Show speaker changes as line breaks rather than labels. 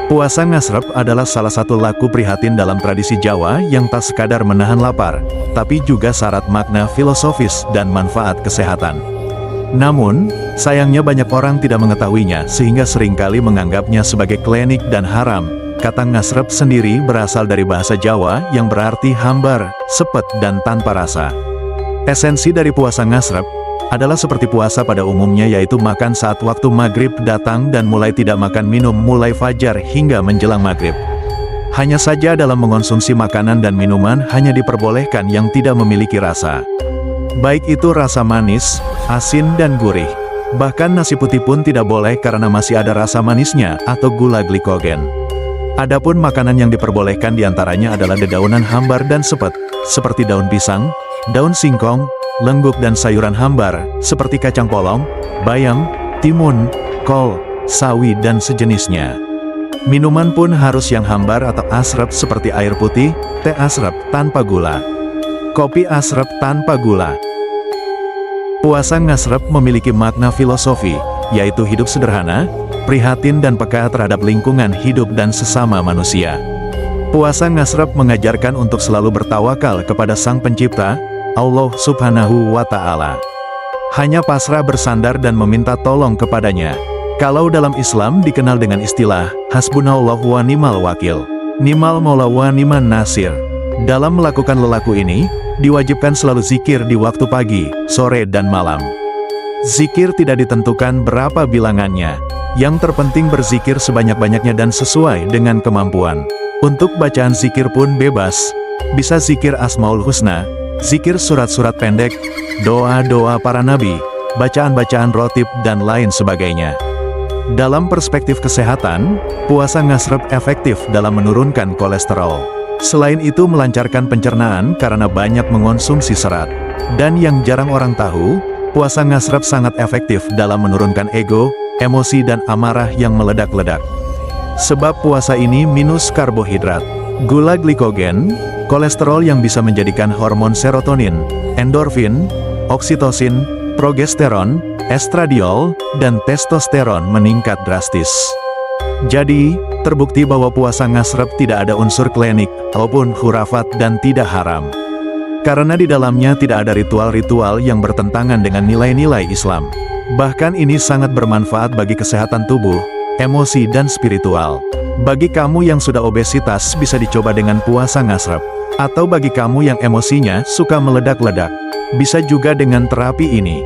Puasa ngasrep adalah salah satu laku prihatin dalam tradisi Jawa yang tak sekadar menahan lapar, tapi juga syarat makna filosofis dan manfaat kesehatan. Namun, sayangnya banyak orang tidak mengetahuinya sehingga seringkali menganggapnya sebagai klinik dan haram. Kata ngasrep sendiri berasal dari bahasa Jawa yang berarti hambar, sepet dan tanpa rasa. Esensi dari puasa ngasrep adalah seperti puasa pada umumnya, yaitu makan saat waktu maghrib datang dan mulai tidak makan minum mulai fajar hingga menjelang maghrib. Hanya saja dalam mengonsumsi makanan dan minuman hanya diperbolehkan yang tidak memiliki rasa. Baik itu rasa manis, asin dan gurih. Bahkan nasi putih pun tidak boleh karena masih ada rasa manisnya atau gula glikogen. Adapun makanan yang diperbolehkan diantaranya adalah dedaunan hambar dan sepet, seperti daun pisang, daun singkong, lengguk dan sayuran hambar, seperti kacang polong, bayam, timun, kol, sawi dan sejenisnya. Minuman pun harus yang hambar atau asrep seperti air putih, teh asrep tanpa gula, kopi asrep tanpa gula. Puasa ngasrep memiliki makna filosofi, yaitu hidup sederhana, prihatin dan peka terhadap lingkungan hidup dan sesama manusia. Puasa ngasrep mengajarkan untuk selalu bertawakal kepada Sang Pencipta, Allah Subhanahu wa Ta'ala. Hanya pasrah bersandar dan meminta tolong kepadanya. Kalau dalam Islam dikenal dengan istilah hasbunallah wa ni'mal wakil, ni'mal maula wa ni'man nasir. Dalam melakukan lelaku ini, diwajibkan selalu zikir di waktu pagi, sore dan malam. Zikir tidak ditentukan berapa bilangannya. Yang terpenting berzikir sebanyak-banyaknya dan sesuai dengan kemampuan. Untuk bacaan zikir pun bebas. Bisa zikir Asmaul Husna, zikir surat-surat pendek, doa-doa para nabi, bacaan-bacaan rotib dan lain sebagainya. Dalam perspektif kesehatan, puasa ngasrep efektif dalam menurunkan kolesterol. Selain itu melancarkan pencernaan karena banyak mengonsumsi serat. Dan yang jarang orang tahu, puasa ngasrep sangat efektif dalam menurunkan ego, emosi dan amarah yang meledak-ledak. Sebab puasa ini minus karbohidrat, gula glikogen, kolesterol yang bisa menjadikan hormon serotonin, endorfin, oksitosin, progesteron, estradiol, dan testosteron meningkat drastis. Jadi, terbukti bahwa puasa ngasrep tidak ada unsur klinik, ataupun khurafat dan tidak haram. Karena di dalamnya tidak ada ritual-ritual yang bertentangan dengan nilai-nilai Islam. Bahkan ini sangat bermanfaat bagi kesehatan tubuh, emosi dan spiritual. Bagi kamu yang sudah obesitas bisa dicoba dengan puasa ngasrep. Atau bagi kamu yang emosinya suka meledak-ledak, bisa juga dengan terapi ini.